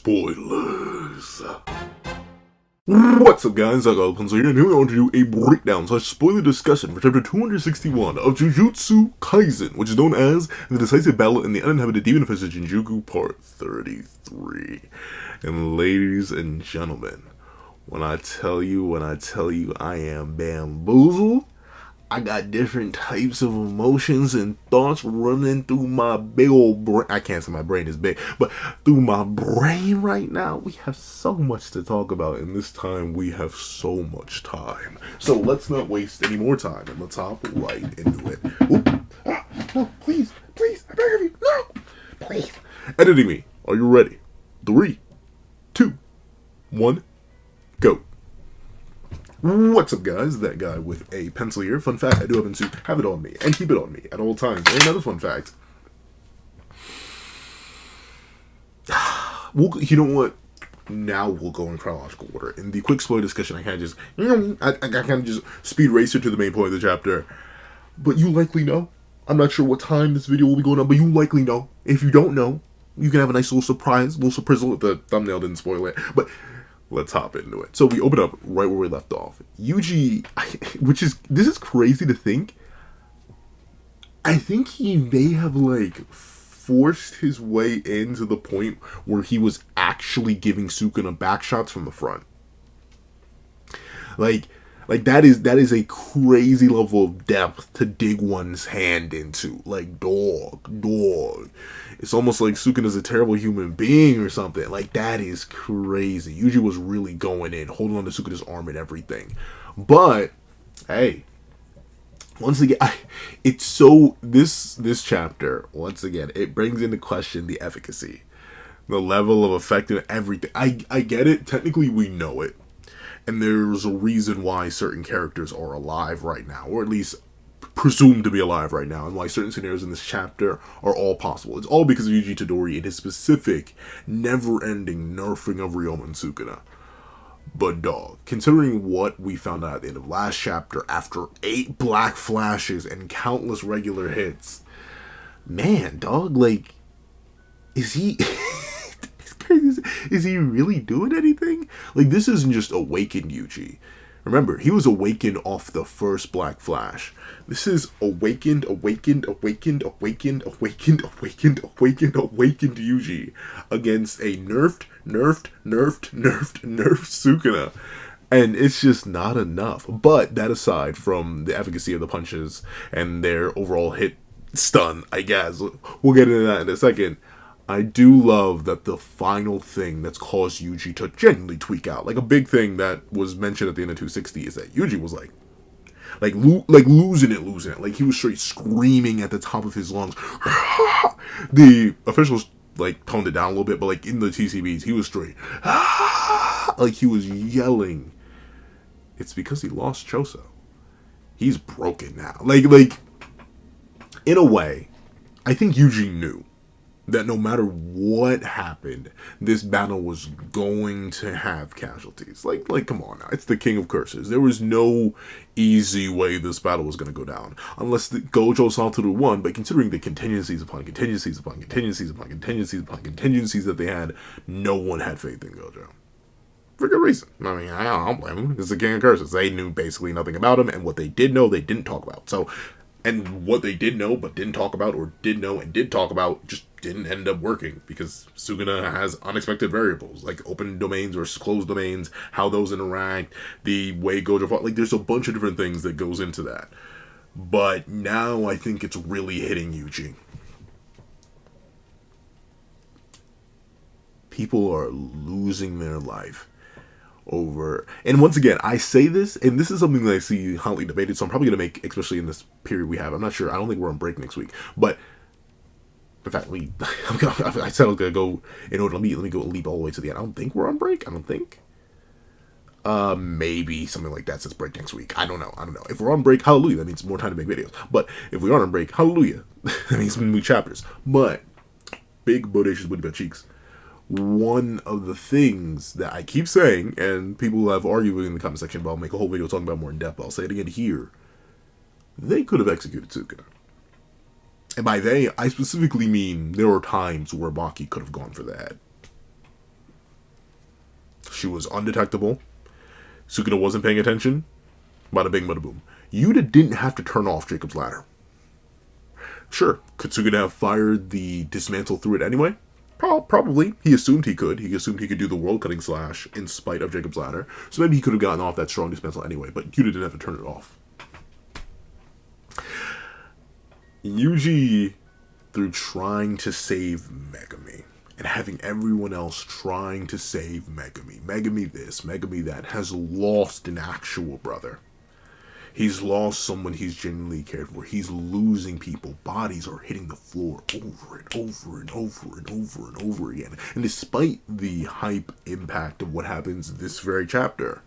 Spoilers. What's up, guys? I got Pencil here, and here we are to do a breakdown / spoiler discussion for chapter 261 of Jujutsu Kaisen, which is known as the decisive battle in the uninhabited demon-infested Shinjuku Part 33. And ladies and gentlemen, when I tell you I am bamboozled, I got different types of emotions and thoughts running through my big old brain. I can't say my brain is big, but through my brain right now. We have so much to talk about, and this time we have so much time. So let's not waste any more time, and let's hop right into it. No, please, I beg of you, no, please. Editing me, are you ready? 3, 2, 1, go. What's up, guys? That guy with a pencil here. Fun fact, I do happen to have it on me and keep it on me at all times. And another fun fact. You know what? Now we'll go in chronological order. In the quick spoiler discussion, I kind of just speed racer to the main point of the chapter. But you likely know. I'm not sure what time this video will be going on, but you likely know. If you don't know, you can have a nice little surprise, little surprizzle if the thumbnail didn't spoil it. But let's hop into it. So we open up right where we left off. Yuji, this is crazy to think. I think he may have forced his way into the point where he was actually giving Sukuna backshots from the front. Like that is a crazy level of depth to dig one's hand into. Like, dog. It's almost like Sukuna's a terrible human being or something. Like, that is crazy. Yuji was really going in, holding on to Sukuna's arm and everything. But, hey, once again, this chapter, once again, it brings into question the efficacy, the level of effective everything. I get it. Technically, we know it. And there's a reason why certain characters are alive right now, or at least presumed to be alive right now, and why certain scenarios in this chapter are all possible. It's all because of Yuji Tadori and his specific, never-ending nerfing of Ryoma and Sukuna. But dog, considering what we found out at the end of last chapter, after 8 black flashes and countless regular hits, man, dog, is he... Is he really doing anything? This isn't just awakened Yuji. Remember, he was awakened off the first Black Flash. This is awakened Yuji against a nerfed Sukuna. And it's just not enough. But that aside from the efficacy of the punches and their overall hit stun, I guess, we'll get into that in a second. I do love that the final thing that's caused Yuji to genuinely tweak out, a big thing that was mentioned at the end of 260 is that Yuji was losing it. He was straight screaming at the top of his lungs. The officials toned it down a little bit, but in the TCBs, he was straight. He was yelling. It's because he lost Choso. He's broken now. In a way, I think Yuji knew that no matter what happened, this battle was going to have casualties. Come on now. It's the King of Curses. There was no easy way this battle was going to go down. Unless the Gojo saw through one, but considering the contingencies upon contingencies upon contingencies upon contingencies upon contingencies that they had, no one had faith in Gojo. For good reason. I mean, I don't blame him. It's the King of Curses. They knew basically nothing about him, and what they did know, they didn't talk about. And what they did know but didn't talk about, or did know and did talk about, just didn't end up working, because Sukuna has unexpected variables, like open domains or closed domains, how those interact, the way Gojo fought. There's a bunch of different things that goes into that. But now I think it's really hitting Yuji. People are losing their life over, and once again, I say this, and this is something that I see hotly debated, so I'm probably going to make, especially in this period we have, I'm not sure, I don't think we're on break next week, but in fact, I said I was going to go in order, let me go leap all the way to the end. I don't think we're on break, maybe something like that says break next week, I don't know, if we're on break, hallelujah, that means more time to make videos, but if we aren't on break, hallelujah, that means new chapters. But big bodacious booty butt cheeks, one of the things that I keep saying, and people have argued in the comment section, but I'll make a whole video talking about more in depth, I'll say it again here, they could have executed Sukuna. And by they, I specifically mean there were times where Maki could have gone for that. She was undetectable. Sukuna wasn't paying attention. Bada bing, bada boom. Yuta didn't have to turn off Jacob's ladder. Sure, could Sukuna have fired the dismantle through it anyway? Probably. He assumed he could. He assumed he could do the world-cutting slash in spite of Jacob's ladder. So maybe he could have gotten off that strong dismantle anyway, but Yuta didn't have to turn it off. Yuji, through trying to save Megami, and having everyone else trying to save Megami, Megami this, Megami that, has lost an actual brother. He's lost someone he's genuinely cared for. He's losing people. Bodies are hitting the floor over and over and over and over and over again. And despite the hype impact of what happens in this very chapter,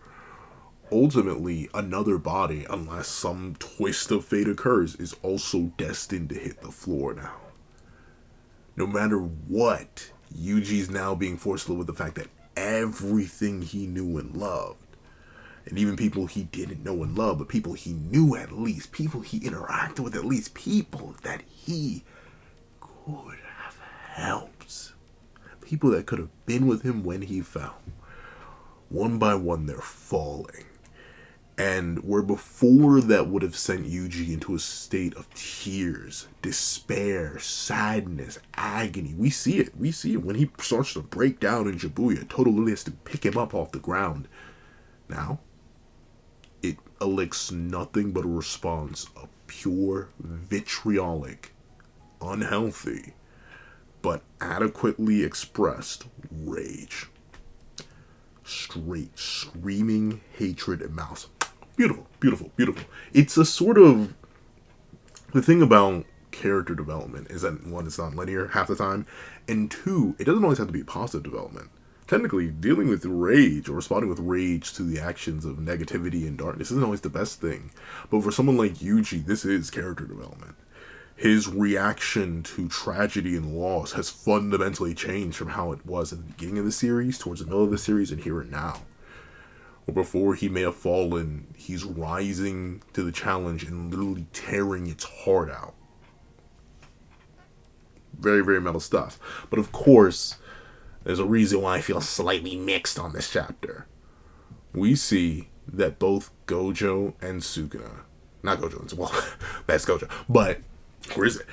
ultimately another body, unless some twist of fate occurs, is also destined to hit the floor now. No matter what, Yuji's now being forced to live with the fact that everything he knew and loved, and even people he didn't know and love, but people he knew at least, people he interacted with at least, people that he could have helped, people that could have been with him when he fell. One by one, they're falling. And where before that would have sent Yuji into a state of tears, despair, sadness, agony. We see it. We see it when he starts to break down in Shibuya. Todo literally has to pick him up off the ground. Now, it elicits nothing but a response of pure, vitriolic, unhealthy, but adequately expressed rage. Straight, screaming hatred and malice. Beautiful, beautiful, beautiful. It's a sort of... The thing about character development is that, one, it's not linear half the time, and two, it doesn't always have to be positive development. Technically, dealing with rage or responding with rage to the actions of negativity and darkness isn't always the best thing. But for someone like Yuji, this is character development. His reaction to tragedy and loss has fundamentally changed from how it was at the beginning of the series, towards the middle of the series, and here and now. Where before he may have fallen, he's rising to the challenge and literally tearing its heart out. Very, very metal stuff. But of course, there's a reason why I feel slightly mixed on this chapter. We see that both Gojo and Sukuna, not Gojo, well, that's Gojo, but where is it?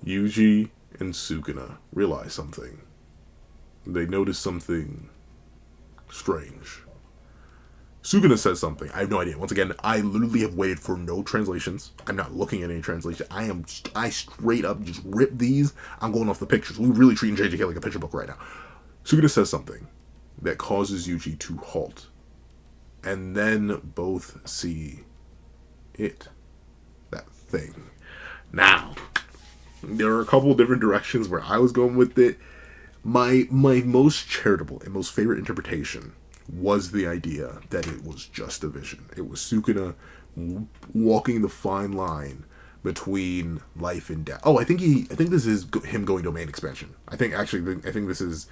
Yuji and Sukuna realize something. They notice something strange. Sukuna says something. I have no idea. Once again, I literally have waited for no translations. I'm not looking at any translation. I straight up just rip these. I'm going off the pictures. We're really treating JJK like a picture book right now. Sukuna says something that causes Yuji to halt. And then both see it. That thing. Now, there are a couple different directions where I was going with it. My most charitable and most favorite interpretation was the idea that it was just a vision. It was Sukuna walking the fine line between life and death. Oh, I think this is him going domain expansion. I think this is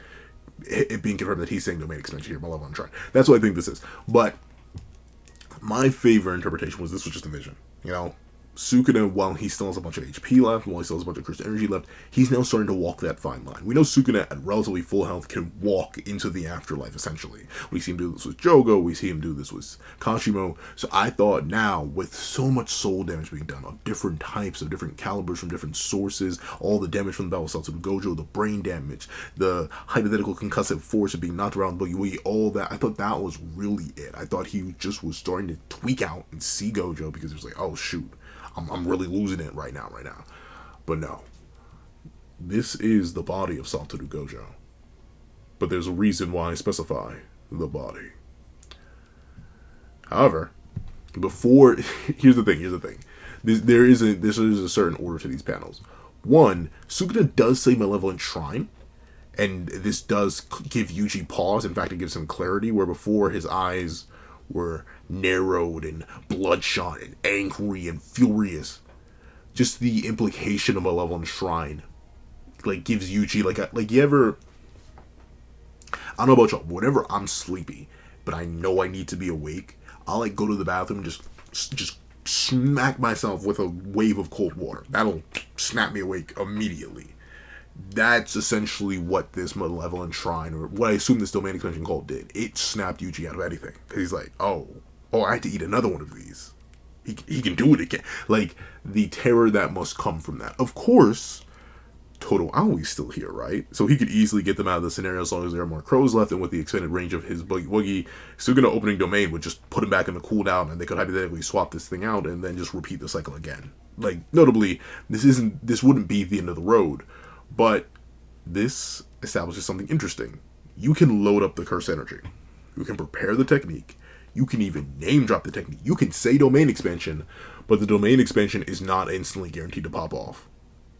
it being confirmed that he's saying domain expansion here. My love on try. That's what I think this is. But my favorite interpretation was this was just a vision. You know, Sukuna, while he still has a bunch of HP left, while he still has a bunch of cursed energy left, he's now starting to walk that fine line. We know Sukuna, at relatively full health, can walk into the afterlife, essentially. We see him do this with Jogo, we see him do this with Kashimo. So I thought now, with so much soul damage being done, of different types, of different calibers from different sources, all the damage from the battle cells to the Gojo, the brain damage, the hypothetical concussive force of being knocked around Boogie Woogie, all that, I thought that was really it. I thought he just was starting to tweak out and see Gojo, because it was like, oh shoot, I'm really losing it right now. But no. This is the body of Satoru Gojo. But there's a reason why I specify the body. However, before... Here's the thing. There is a certain order to these panels. One, Sukuna does say Malevolent Shrine. And this does give Yuji pause. In fact, it gives him clarity, where before his eyes were narrowed and bloodshot and angry and furious. Just the implication of a Malevolent Shrine, like, gives Yuji like you ever, I don't know about y'all, whenever I'm sleepy but I know I need to be awake, I'll like go to the bathroom and just smack myself with a wave of cold water. That'll snap me awake immediately. That's essentially what this Malevolent Shrine, or what I assume this domain expansion cult did. It snapped Yuji out of anything. Because he's like, oh, I had to eat another one of these. He can do it again. Like, the terror that must come from that. Of course, Todo Aoi's still here, right? So he could easily get them out of the scenario as long as there are more crows left, and with the expanded range of his Boogie Woogie, Sukuna opening domain would just put him back in the cooldown, and they could hypothetically swap this thing out and then just repeat the cycle again. Like, notably, this wouldn't be the end of the road, but this establishes something interesting. You can load up the curse energy. You can prepare the technique. You can even name drop the technique. You can say domain expansion, but the domain expansion is not instantly guaranteed to pop off.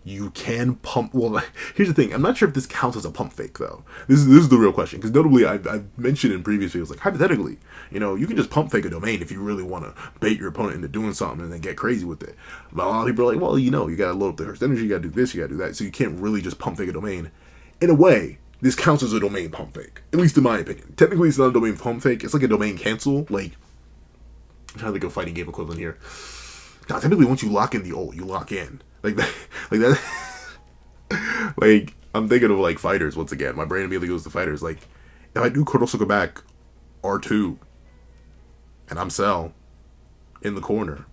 You can pump. Well, here's the thing. I'm not sure if this counts as a pump fake, though. This is the real question. Because notably, I've mentioned in previous videos, like, hypothetically, you can just pump fake a domain if you really want to bait your opponent into doing something and then get crazy with it. But a lot of people are like, well, you got to load up the first energy, you got to do this, you got to do that. So you can't really just pump fake a domain. In a way, this counts as a domain pump fake. At least in my opinion. Technically, it's not a domain pump fake. It's like a domain cancel. Like, I'm trying to think of fighting game equivalent here. Now, typically, once you lock in the ult, you lock in. Like that. Like, I'm thinking of, like, fighters once again. My brain immediately goes to fighters. Like, if I do Kurosuka back R2 and I'm Cell in the corner,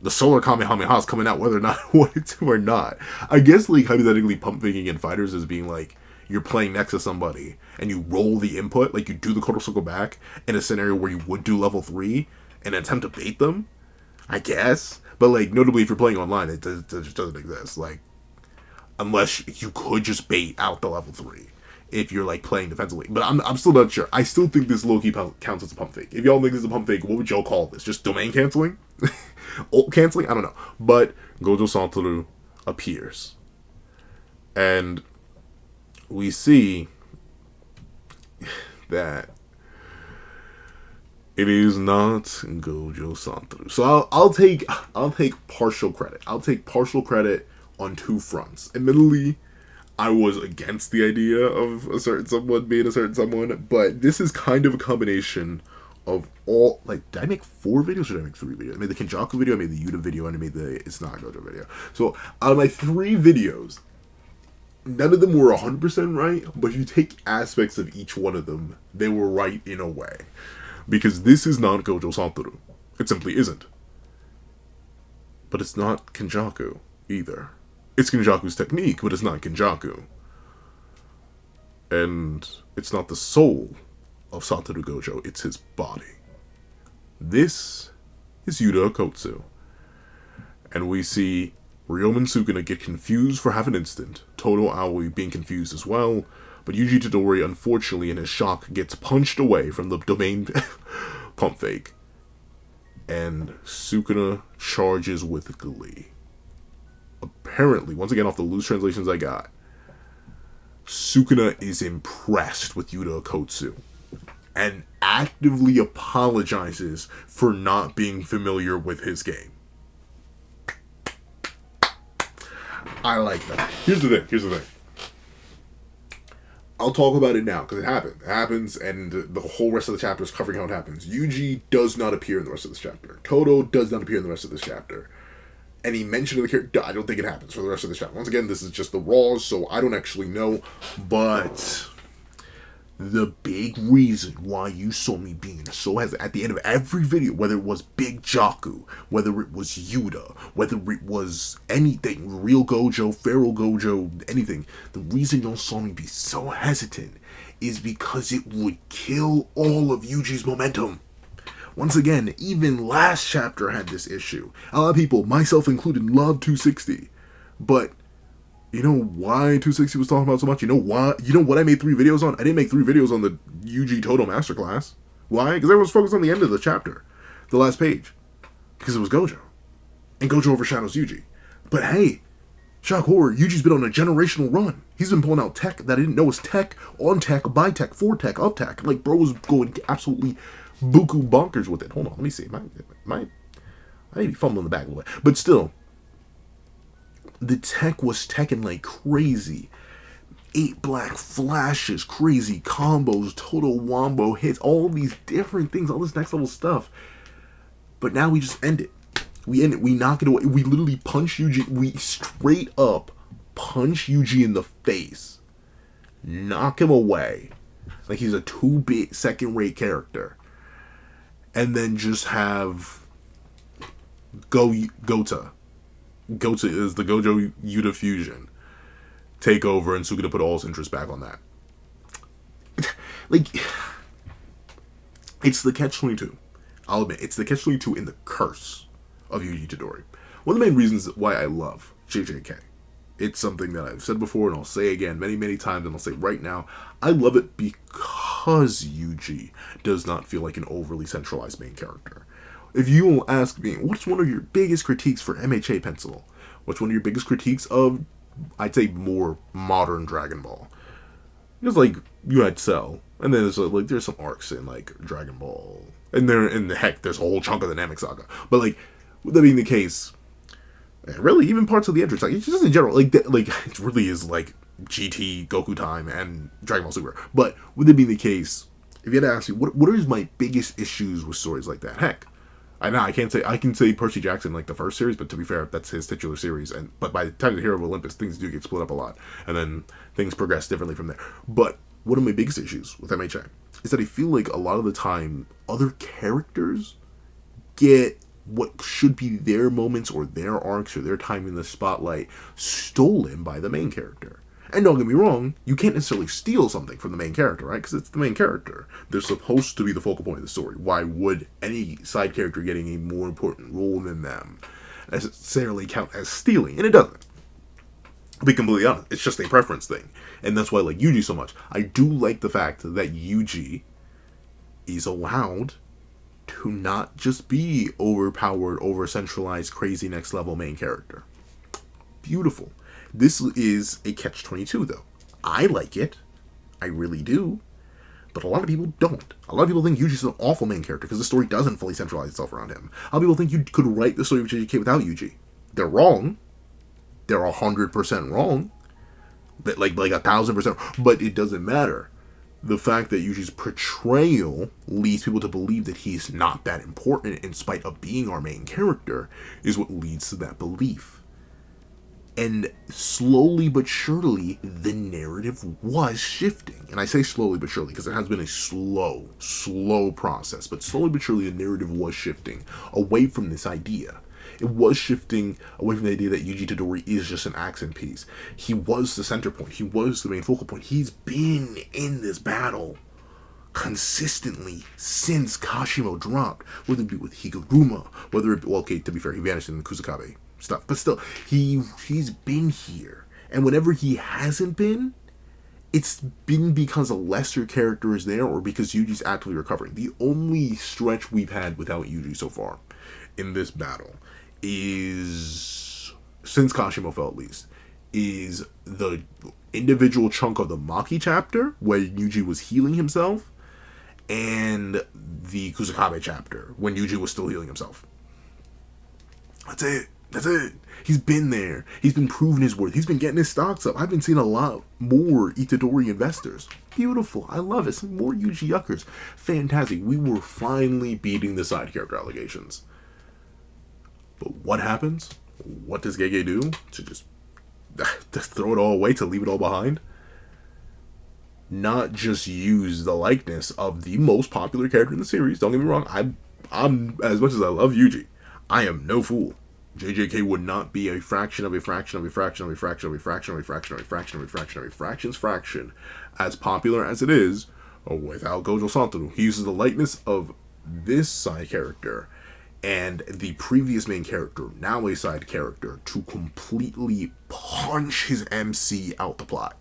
the solar Kamehameha is coming out whether or not I wanted to or not. I guess, like, hypothetically pump faking in fighters is being like, you're playing next to somebody and you roll the input, like you do the Kurosuka back in a scenario where you would do level 3 and attempt to bait them, I guess. But, like, notably, if you're playing online, it just doesn't exist. Like, unless you could just bait out the level 3 if you're, like, playing defensively. But I'm still not sure. I still think this low-key counts as a pump fake. If y'all think this is a pump fake, what would y'all call this? Just domain canceling? Ult canceling? I don't know. But Gojo Satoru appears. And we see that it is not Gojo Satoru. So I'll take partial credit. I'll take partial credit on two fronts. Admittedly, I was against the idea of a certain someone being a certain someone, but this is kind of a combination of all. Like, did I make 4 videos or did I make 3 videos? I made the Kenjaku video, I made the Yuta video, and I made the It's Not Gojo video. So out of my 3 videos, none of them were 100% right, but if you take aspects of each one of them, they were right in a way. Because this is not Gojo Satoru. It simply isn't. But it's not Kenjaku either. It's Kenjaku's technique, but it's not Kenjaku. And it's not the soul of Satoru Gojo, it's his body. This is Yuta Okkotsu. And we see Ryoma and Sukuna get confused for half an instant, Todo Aoi being confused as well, but Yuji Todori, unfortunately, in his shock, gets punched away from the domain pump fake. And Sukuna charges with glee. Apparently, once again, off the loose translations I got, Sukuna is impressed with Yuta Okkotsu and actively apologizes for not being familiar with his game. I like that. Here's the thing. I'll talk about it now, because it happened. It happens, and the whole rest of the chapter is covering how it happens. Yuji does not appear in the rest of this chapter. Todo does not appear in the rest of this chapter. Any mention of the character, I don't think it happens for the rest of the chapter. Once again, this is just the raws, so I don't actually know. But the big reason why you saw me being so hesitant at the end of every video, whether it was Big Jaku, whether it was Yuta, whether it was anything, Real Gojo, Feral Gojo, anything, the reason y'all saw me be so hesitant is because it would kill all of Yuji's momentum. Once again, even last chapter had this issue. A lot of people, myself included, love 260. But you know why 260 was talking about so much? You know why? You know what I made 3 videos on? I didn't make 3 videos on the Yuji Todo Masterclass. Why? Because everyone was focused on the end of the chapter. The last page. Because it was Gojo. And Gojo overshadows Yuji. But hey, shock horror, Yuji's been on a generational run. He's been pulling out tech that I didn't know was tech, on tech, by tech, for tech, of tech. Like, bro was going absolutely buku bonkers with it. Hold on, let me see. I may be fumbling the back a little bit. But still, the tech was teching like crazy. 8 black flashes, crazy combos, total wombo hits, all these different things, all this next level stuff. But now we just end it. We end it. We knock it away. We literally punch Yuji. We straight up punch Yuji in the face, knock him away, like he's a 2-bit second-rate character, and then just have Gota is the Gojo Yuta fusion take over, and Sukuna put all his interest back on that. Like, it's the catch-22. I'll admit, it's the catch-22 in the curse of Yuji Itadori. One of the main reasons why I love JJK. It's something that I've said before, and I'll say again many, many times, and I'll say right now. I love it because Yuji does not feel like an overly centralized main character. If you will ask me, what's one of your biggest critiques for MHA Pencil? What's one of your biggest critiques of, I'd say, more modern Dragon Ball? Because, like, you had Cell, and then there's some arcs in, like, Dragon Ball, and there's a whole chunk of the Namek Saga. But, like, with that being the case, really, even parts of the Entrance Saga, just in general, like, it really is, like, GT, Goku Time, and Dragon Ball Super. But, with it being the case, if you had to ask me, what are my biggest issues with stories like that? Heck, I can say Percy Jackson, like, the first series, but to be fair, that's his titular series, but by the time of the Hero of Olympus, things do get split up a lot, and then things progress differently from there. But one of my biggest issues with MHA is that I feel like a lot of the time, other characters get what should be their moments or their arcs or their time in the spotlight stolen by the main character. And don't get me wrong, you can't necessarily steal something from the main character, right? Because it's the main character. They're supposed to be the focal point of the story. Why would any side character getting a more important role than them necessarily count as stealing? And it doesn't. To be completely honest, it's just a preference thing. And that's why I like Yuji so much. I do like the fact that Yuji is allowed to not just be overpowered, over-centralized, crazy next-level main character. Beautiful. This is a catch-22, though. I like it. I really do. But a lot of people don't. A lot of people think Yuji's an awful main character because the story doesn't fully centralize itself around him. A lot of people think you could write the story of JJK without Yuji. They're wrong. They're 100% wrong. Like 1,000%. But it doesn't matter. The fact that Yuji's portrayal leads people to believe that he's not that important in spite of being our main character is what leads to that belief. And slowly but surely, the narrative was shifting. And I say slowly but surely because it has been a slow process. But slowly but surely, the narrative was shifting away from this idea. It was shifting away from the idea that Yuji Itadori is just an accent piece. He was the center point. He was the main focal point. He's been in this battle consistently since Kashimo dropped. Whether it be with Higuruma, whether it be, well, okay, to be fair, he vanished in the Kusakabe stuff, but still, he's been here. And whenever he hasn't been, it's been because a lesser character is there or because Yuji's actively recovering. The only stretch we've had without Yuji so far in this battle is, since Kashimo fell at least, is the individual chunk of the Maki chapter where Yuji was healing himself and the Kusakabe chapter when Yuji was still healing himself. That's it. He's been there. He's been proving his worth. He's been getting his stocks up. I've been seeing a lot more Itadori investors. Beautiful. I love it. Some more Yuji yuckers. Fantastic. We were finally beating the side character allegations. But what happens? What does Gege do? To just throw it all away, to leave it all behind? Not just use the likeness of the most popular character in the series. Don't get me wrong. I'm as much as I love Yuji, I am no fool. JJK would not be a fraction of a fraction of a fraction of a fraction of a fraction of a fraction of a fraction of a fraction of a fraction's fraction as popular as it is without Gojo Satoru. He uses the likeness of this side character and the previous main character, now a side character, to completely punch his MC out the plot.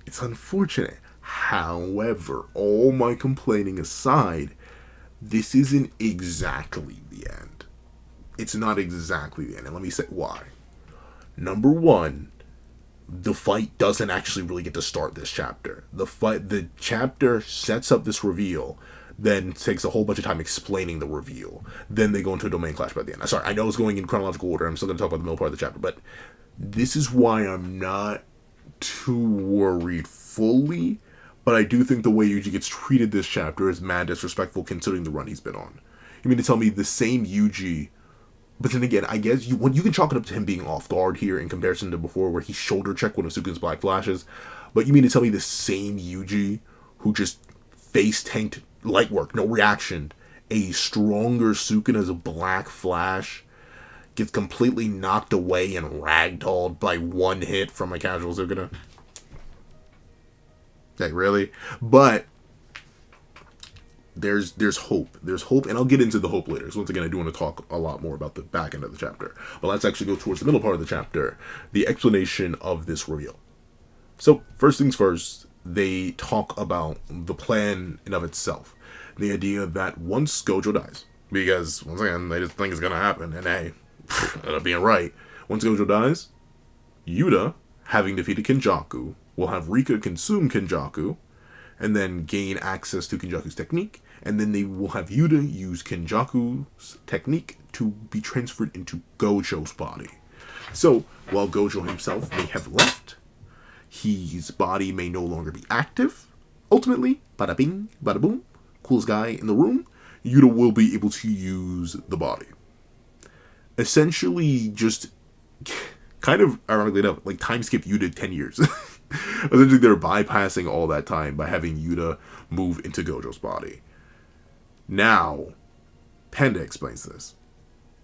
It's unfortunate. However, all my complaining aside, this isn't exactly the end. It's not exactly the end, and let me say why. Number one, the fight doesn't actually really get to start this chapter. The chapter sets up this reveal, then takes a whole bunch of time explaining the reveal. Then they go into a domain clash by the end. Sorry, I know it's going in chronological order. I'm still going to talk about the middle part of the chapter, but this is why I'm not too worried fully. But I do think the way Yuji gets treated this chapter is mad disrespectful considering the run he's been on. You mean to tell me the same Yuji But then again, I guess you can chalk it up to him being off guard here in comparison to before, where he shoulder checked one of Sukuna's black flashes. But you mean to tell me the same Yuji who just face tanked light work, no reaction, a stronger Sukuna's black flash gets completely knocked away and ragdolled by one hit from a casual Sukuna? Like, really? But there's hope. There's hope, and I'll get into the hope later. So once again, I do want to talk a lot more about the back end of the chapter. But let's actually go towards the middle part of the chapter, the explanation of this reveal. So first things first, they talk about the plan in of itself. The idea that once Gojo dies, because once again, they just think it's gonna happen, and hey, end up being right. Once Gojo dies, Yuta, having defeated Kenjaku, will have Rika consume Kenjaku, and then gain access to Kenjaku's technique, and then they will have Yuta use Kenjaku's technique to be transferred into Gojo's body. So, while Gojo himself may have left, his body may no longer be active. Ultimately, bada bing, bada boom, coolest guy in the room, Yuta will be able to use the body. Essentially, just kind of ironically enough, like time skip Yuta 10 years. Essentially, they're bypassing all that time by having Yuta move into Gojo's body. Now, Panda explains this,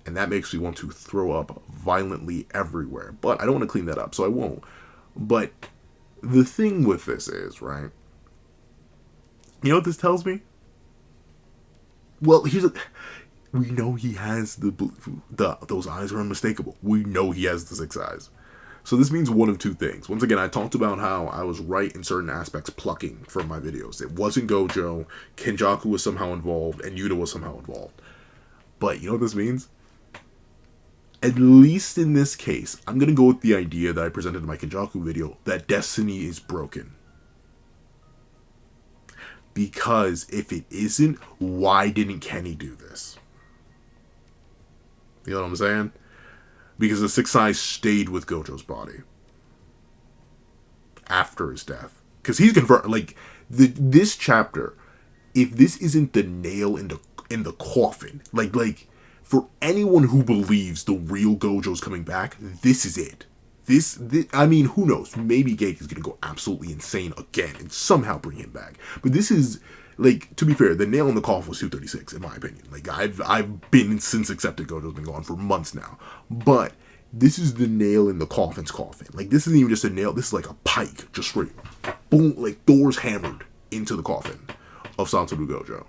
and that makes me want to throw up violently everywhere. But I don't want to clean that up, so I won't. But the thing with this is, right? You know what this tells me? Well, we know he has those eyes are unmistakable. We know he has the 6 eyes. So this means one of two things. Once again, I talked about how I was right in certain aspects plucking from my videos. It wasn't Gojo, Kenjaku was somehow involved, and Yuta was somehow involved. But you know what this means? At least in this case, I'm going to go with the idea that I presented in my Kenjaku video, that destiny is broken. Because if it isn't, why didn't Kenny do this? You know what I'm saying? Because the 6 eyes stayed with Gojo's body after his death. Because he's confirmed, like, this chapter, if this isn't the nail in the coffin, like for anyone who believes the real Gojo's coming back, this is it. This I mean, who knows? Maybe Geiki's gonna go absolutely insane again and somehow bring him back. But this is, like, to be fair, the nail in the coffin was 236, in my opinion. Like, I've been since accepted Gojo's been gone for months now. But this is the nail in the coffin's coffin. Like, this isn't even just a nail, this is like a pike, just straight, boom, like doors hammered into the coffin of Satoru Gojo.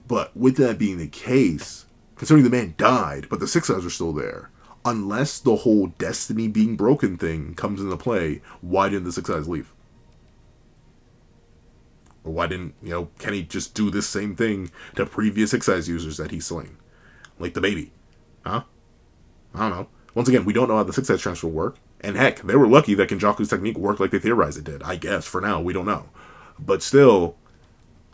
But with that being the case, considering the man died, but the 6 eyes are still there, unless the whole destiny being broken thing comes into play, why didn't the 6 eyes leave? Or why didn't, Kenny just do this same thing to previous 6 eyes users that he's slain? Like the baby. Huh? I don't know. Once again, we don't know how the 6 eyes transfer work. And heck, they were lucky that Kenjaku's technique worked like they theorized it did. I guess, for now, we don't know. But still,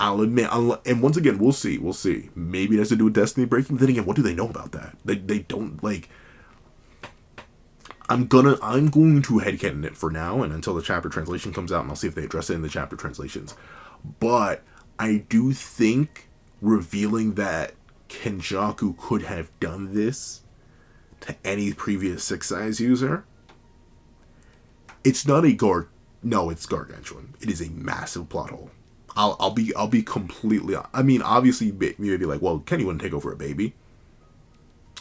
I'll admit, and once again, we'll see. Maybe it has to do with destiny breaking. But then again, what do they know about that? They don't, like... I'm going to headcanon it for now, and until the chapter translation comes out, and I'll see if they address it in the chapter translations. But I do think revealing that Kenjaku could have done this to any previous 6 eyes user, it's not a no, it's gargantuan. It is a massive plot hole. I'll be completely, I mean, obviously, you may be like, well, Kenny wouldn't take over a baby.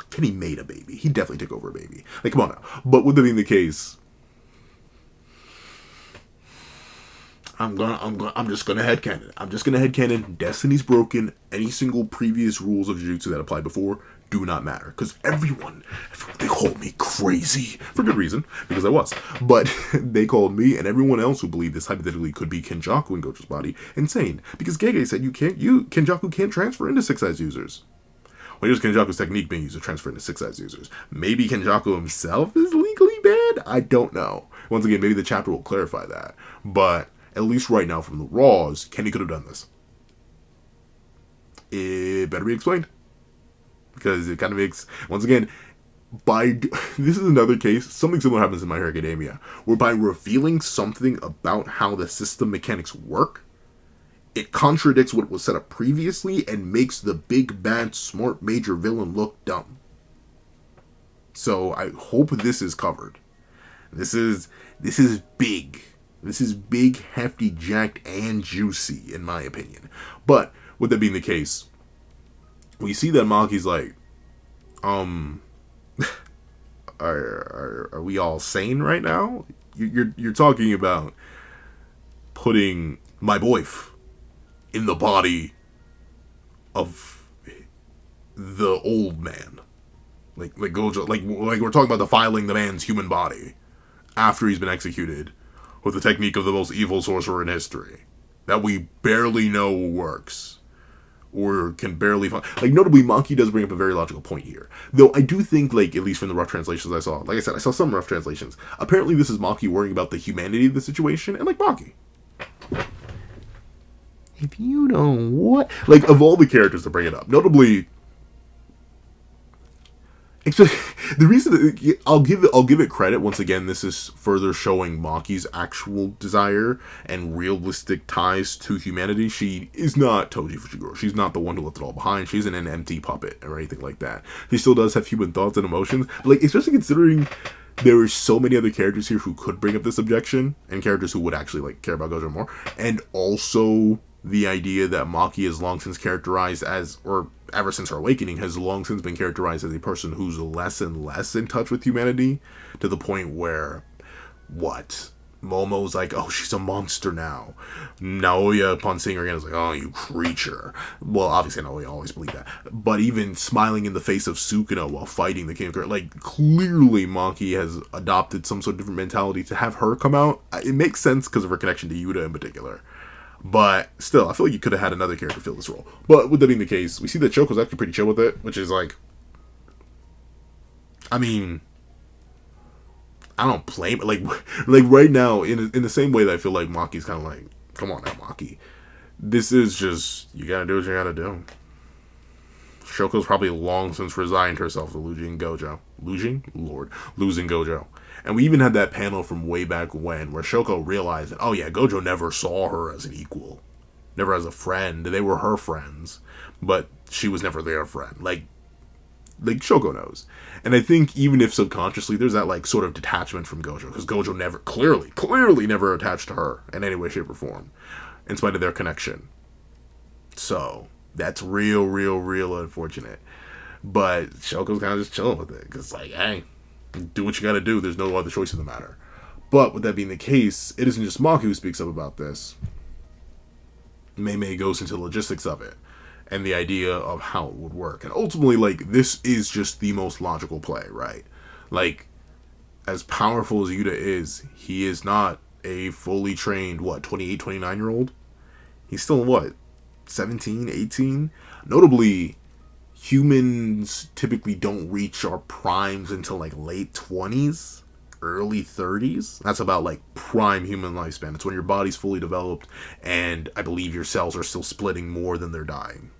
Kenny made a baby. He definitely took over a baby. Like, come on now. But with that being the case, I'm just gonna headcanon it. I'm just gonna headcanon destiny's broken. Any single previous rules of Jujutsu that applied before do not matter. Because everyone, they called me crazy. For good reason, because I was. But they called me and everyone else who believed this hypothetically could be Kenjaku in Gojo's body insane. Because Gege said Kenjaku can't transfer into 6 eyes users. Well, here's Kenjaku's technique being used to transfer into 6 eyes users. Maybe Kenjaku himself is legally banned? I don't know. Once again, maybe the chapter will clarify that. But at least right now from the Raws, Kenny could have done this. It better be explained. Because it kind of makes, once again, this is another case, something similar happens in My Hero Academia, where by revealing something about how the system mechanics work, it contradicts what was set up previously and makes the big, bad, smart, major villain look dumb. So I hope this is covered. This is big. This is big, hefty, jacked, and juicy, in my opinion. But with that being the case, we see that Maki's like, are we all sane right now? You're talking about putting my boyf in the body of the old man, like Gojo, like we're talking about defiling the man's human body after he's been executed with the technique of the most evil sorcerer in history that we barely know works or can barely find. Like, notably, Maki does bring up a very logical point here, though I do think, like, at least from the rough translations I saw, like I said, I saw some rough translations, apparently this is Maki worrying about the humanity of the situation, and like, Maki, if you know what, like, of all the characters to bring it up, notably, the reason that I'll give it credit once again. This is further showing Maki's actual desire and realistic ties to humanity. She is not Toji Fushiguro. She's not the one who left it all behind. She isn't an empty puppet or anything like that. She still does have human thoughts and emotions. Like, especially considering there are so many other characters here who could bring up this objection, and characters who would actually like care about Gojo more, and also the idea that Maki has long since characterized as, or ever since her awakening, has long since been characterized as a person who's less and less in touch with humanity, to the point where, Momo's like, oh, she's a monster now. Naoya, upon seeing her again, is like, oh, you creature. Well, obviously Naoya always believed that. But even smiling in the face of Sukuna while fighting the King of Curse, like, clearly Maki has adopted some sort of different mentality to have her come out. It makes sense because of her connection to Yuta in particular. But still, I feel like you could have had another character fill this role. But with that being the case, we see that Choko's actually pretty chill with it, which is like, I mean, I don't blame it. Like right now, in the same way that I feel like Maki's kind of like, come on now, Maki. This is just, you gotta do what you gotta do. Shoko's probably long since resigned herself to losing Gojo. Losing Gojo. And we even had that panel from way back when, where Shoko realized that, oh yeah, Gojo never saw her as an equal. Never as a friend. They were her friends. But she was never their friend. Like Shoko knows. And I think even if subconsciously, there's that like sort of detachment from Gojo. Because Gojo never, clearly never attached to her in any way, shape, or form. In spite of their connection. So, that's real unfortunate. But Shoko's kind of just chilling with it. Because like, hey, do what you gotta do. There's no other choice in the matter. But with that being the case, it isn't just Maki who speaks up about this. Mei goes into the logistics of it and the idea of how it would work. And ultimately, like, this is just the most logical play, right? Like, as powerful as Yuta is, he is not a fully trained, 28, 29-year-old? He's still, 17, 18? Notably, humans typically don't reach our primes until like late 20s, early 30s. That's about like prime human lifespan. It's when your body's fully developed and I believe your cells are still splitting more than they're dying.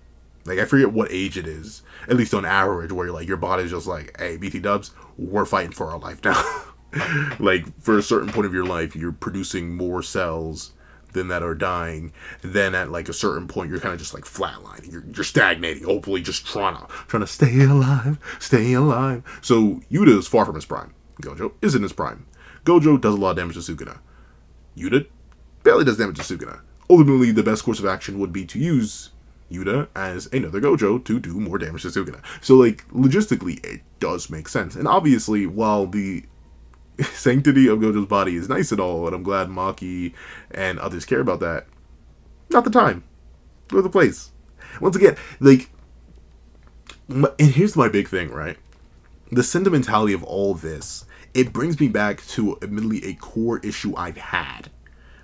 Like, I forget what age it is, at least on average, where you're like, your body's just like, hey, BT dubs, we're fighting for our life now. Like, for a certain point of your life, you're producing more cells than that are dying. Then at like a certain point, you're kind of just like flatlining. You're stagnating. Hopefully, just trying to stay alive. So Yuta is far from his prime. Gojo is in his prime. Gojo does a lot of damage to Sukuna. Yuta barely does damage to Sukuna. Ultimately, the best course of action would be to use Yuta as another Gojo to do more damage to Sukuna. So like logistically, it does make sense. And obviously, while the sanctity of Gojo's body is nice and all, and I'm glad Maki and others care about that, not the time, nor the place. Once again, like, and here's my big thing, right? The sentimentality of all this, it brings me back to, admittedly, a core issue I've had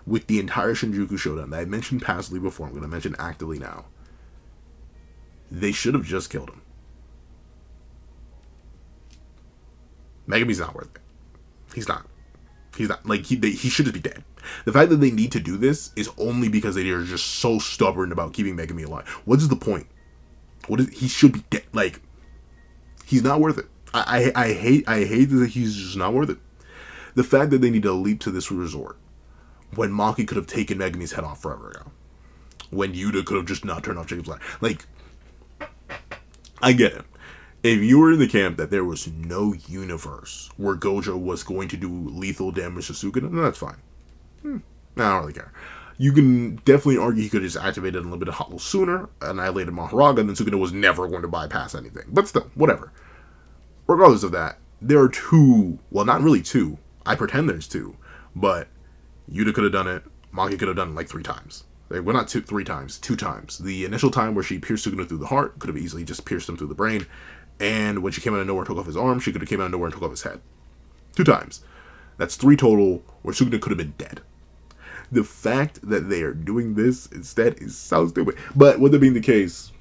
with the entire Shinjuku Showdown that I mentioned passively before. I'm going to mention actively now. They should have just killed him. Megami's not worth it. He's not. Like, he should just be dead. The fact that they need to do this is only because they are just so stubborn about keeping Megami alive. What is the point? He should be dead. Like, he's not worth it. I hate that he's just not worth it. The fact that they need to leap to this resort when Maki could have taken Megami's head off forever ago. When Yuta could have just not turned off Jacob's light. Like, I get it. If you were in the camp that there was no universe where Gojo was going to do lethal damage to Sukuna, then that's fine. I don't really care. You can definitely argue he could have just activated a little bit of Hollow sooner, annihilated Maharaga, and then Sukuna was never going to bypass anything. But still, whatever. Regardless of that, there are two, well, not really two. I pretend there's two. But Yuta could have done it. Maki could have done it like 3 times. Well, not 3 times, 2 times. The initial time where she pierced Sukuna through the heart could have easily just pierced him through the brain. And when she came out of nowhere and took off his arm, she could have came out of nowhere and took off his head. 2 times. That's 3 total where Sukuna could have been dead. The fact that they are doing this instead is so stupid. But with it being the case,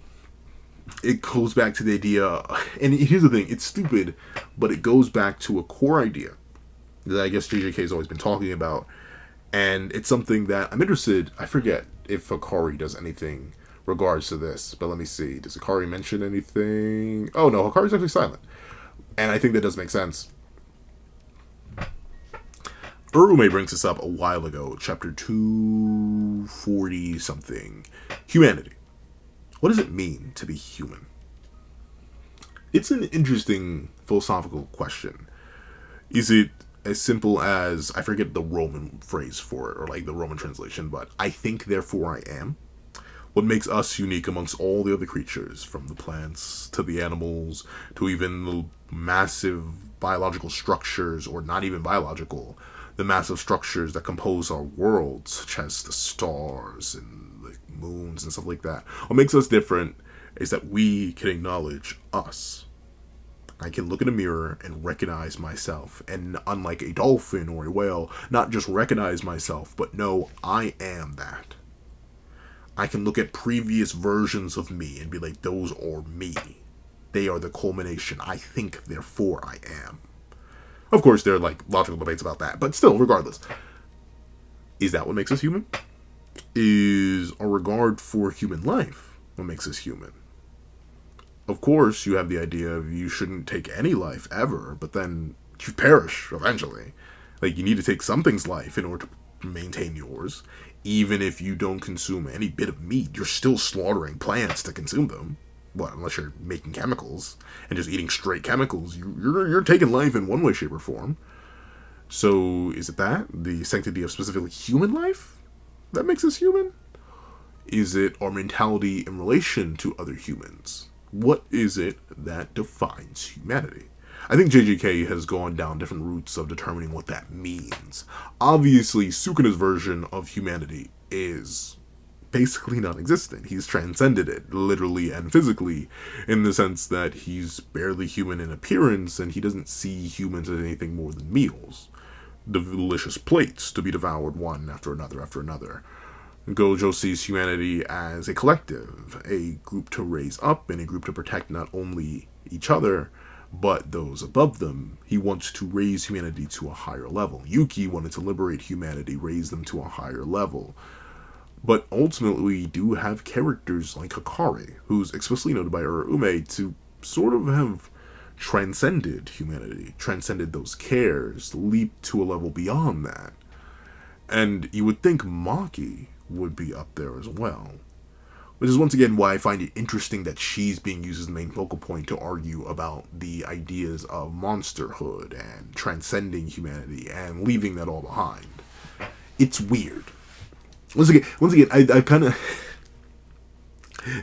it goes back to the idea, and here's the thing, it's stupid, but it goes back to a core idea that I guess JJK has always been talking about, and it's something that I'm interested, I forget if Hikari does anything regards to this, but let me see, does Hikari mention anything? Oh no, Hikari's actually silent, and I think that does make sense. Urume brings this up a while ago, chapter 240 something, humanity. What does it mean to be human? It's an interesting philosophical question. Is it as simple as, I forget the Roman phrase for it, or like the Roman translation, but I think, therefore I am? What makes us unique amongst all the other creatures, from the plants to the animals to even the massive biological structures, or not even biological, the massive structures that compose our world, such as the stars and the moons and stuff like that. What makes us different is that we can acknowledge us. I can look in a mirror and recognize myself, and unlike a dolphin or a whale, not just recognize myself, but know I am that. I can look at previous versions of me and be like, those are me. They are the culmination. I think, therefore I am. Of course, there are like logical debates about that, but still, regardless. Is that what makes us human? Is a regard for human life what makes us human? Of course, you have the idea of you shouldn't take any life ever, but then you perish eventually. Like, you need to take something's life in order to maintain yours. Even if you don't consume any bit of meat, you're still slaughtering plants to consume them. Well, unless you're making chemicals and just eating straight chemicals, you're taking life in one way, shape, or form. So, is it that? The sanctity of specifically human life that makes us human? Is it our mentality in relation to other humans? What is it that defines humanity? I think JJK has gone down different routes of determining what that means. Obviously, Sukuna's version of humanity is basically non-existent. He's transcended it, literally and physically, in the sense that he's barely human in appearance, and he doesn't see humans as anything more than meals. Delicious plates to be devoured one after another after another. Gojo sees humanity as a collective, a group to raise up, and a group to protect not only each other, but those above them. He wants to raise humanity to a higher level. Yuki wanted to liberate humanity, raise them to a higher level. But ultimately, we do have characters like Hikari, who's explicitly noted by Urume to sort of have transcended humanity, transcended those cares, leaped to a level beyond that. And you would think Maki would be up there as well. Which is once again why I find it interesting that she's being used as the main focal point to argue about the ideas of monsterhood and transcending humanity and leaving that all behind. It's weird. Once again, I kind of,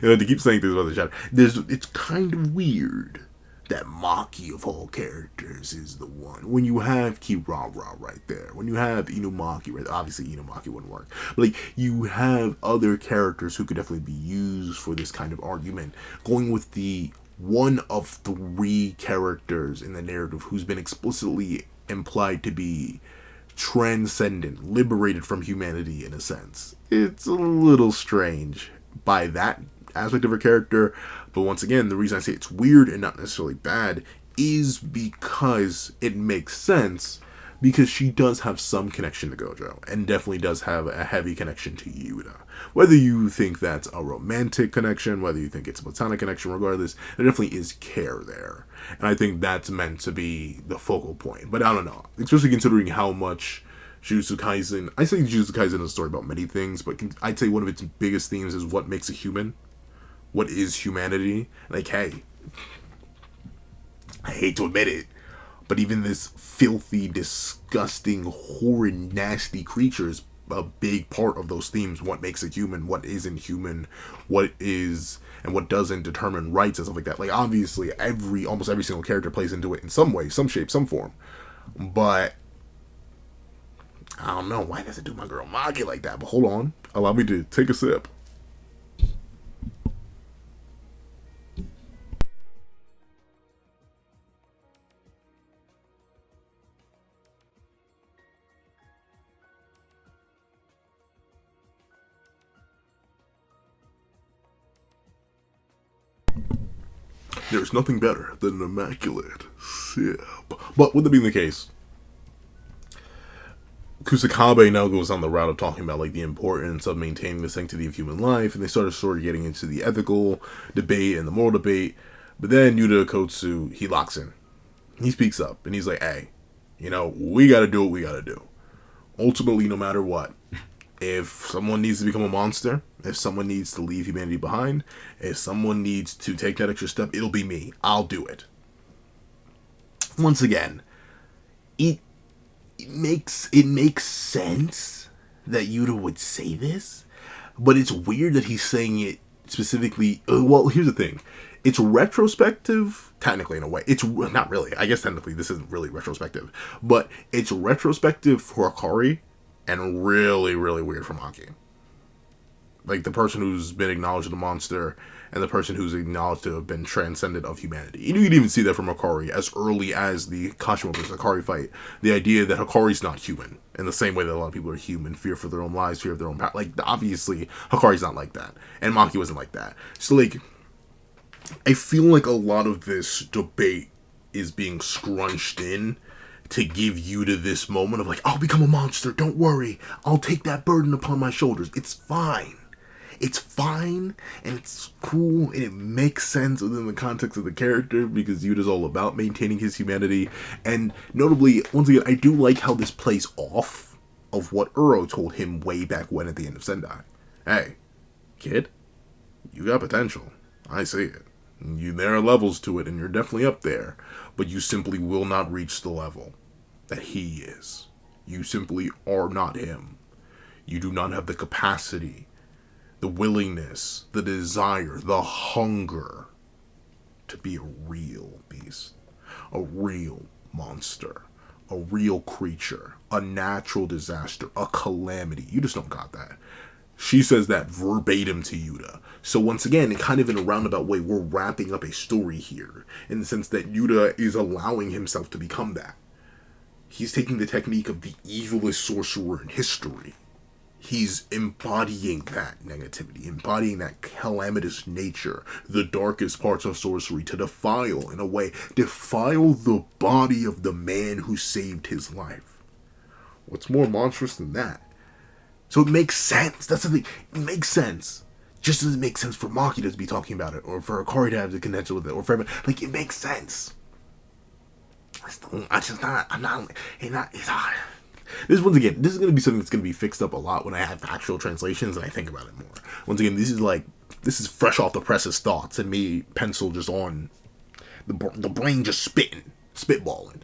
to keep saying things about the chapter, it's kind of weird that Maki of all characters is the one. When you have Kirara right there, when you have Inumaki right there, obviously Inumaki wouldn't work, but like, you have other characters who could definitely be used for this kind of argument. Going with the one of 3 characters in the narrative who's been explicitly implied to be transcendent, liberated from humanity in a sense. It's a little strange by that aspect of her character, but once again, the reason I say it's weird and not necessarily bad is because it makes sense, because she does have some connection to Gojo, and definitely does have a heavy connection to Yuta. Whether you think that's a romantic connection, whether you think it's a platonic connection, regardless, there definitely is care there. And I think that's meant to be the focal point. But I don't know, especially considering how much Jujutsu Kaisen, I say Jujutsu Kaisen is a story about many things, but I'd say one of its biggest themes is what makes a human. What is humanity? Like, hey, I hate to admit it, but even this filthy, disgusting, horrid, nasty creature is a big part of those themes. What makes a human, what isn't human, what is and what doesn't determine rights and stuff like that. Like, obviously, almost every single character plays into it in some way, some shape, some form. But I don't know, why does it do my girl Maki like that? But hold on, allow me to take a sip. There's nothing better than an immaculate sip. But with that being the case, Kusakabe now goes on the route of talking about like the importance of maintaining the sanctity of human life, and they started sort of getting into the ethical debate and the moral debate. But then Yuta Kotsu, he locks in. He speaks up, and he's like, hey, we gotta do what we gotta do. Ultimately, no matter what, if someone needs to become a monster, if someone needs to leave humanity behind, if someone needs to take that extra step, it'll be me. I'll do it. Once again, it makes sense that Yuta would say this, but it's weird that he's saying it specifically. Well, here's the thing. It's retrospective, technically, in a way. It's not really. I guess technically this isn't really retrospective, but it's retrospective for Hikari and really, really weird for Maki. Like, the person who's been acknowledged as a monster and the person who's acknowledged to have been transcended of humanity. And you can even see that from Hikari as early as the Kashimo versus Hikari fight. The idea that Hikari's not human, in the same way that a lot of people are human, fear for their own lives, fear of their own power. Like, obviously, Hikari's not like that. And Maki wasn't like that. So, like, I feel like a lot of this debate is being scrunched in to give Yuta this moment of like, I'll become a monster, don't worry. I'll take that burden upon my shoulders. It's fine. It's fine, and it's cool, and it makes sense within the context of the character, because Yuta's all about maintaining his humanity. And notably, once again, I do like how this plays off of what Uro told him way back when at the end of Sendai. Hey, kid, you got potential. I see it. There are levels to it, and you're definitely up there, but you simply will not reach the level that he is. You simply are not him. You do not have the capacity, the willingness, the desire, the hunger to be a real beast, a real monster, a real creature, a natural disaster, a calamity. You just don't got that. She says that verbatim to Yuta. So once again, kind of in a roundabout way, we're wrapping up a story here, in the sense that Yuta is allowing himself to become that. He's taking the technique of the evilest sorcerer in history. He's embodying that negativity, embodying that calamitous nature, the darkest parts of sorcery, to defile, in a way, defile the body of the man who saved his life. What's more monstrous than that? So it makes sense. That's the thing. It makes sense. Just as it makes sense for Maki to be talking about it, or for Hikari to have the connection with it, or for everyone. Like, it makes sense. This once again, this is going to be something that's going to be fixed up a lot when I have actual translations and I think about it more. Once again, this is fresh off the press's thoughts and me pencil just on the brain just spitballing.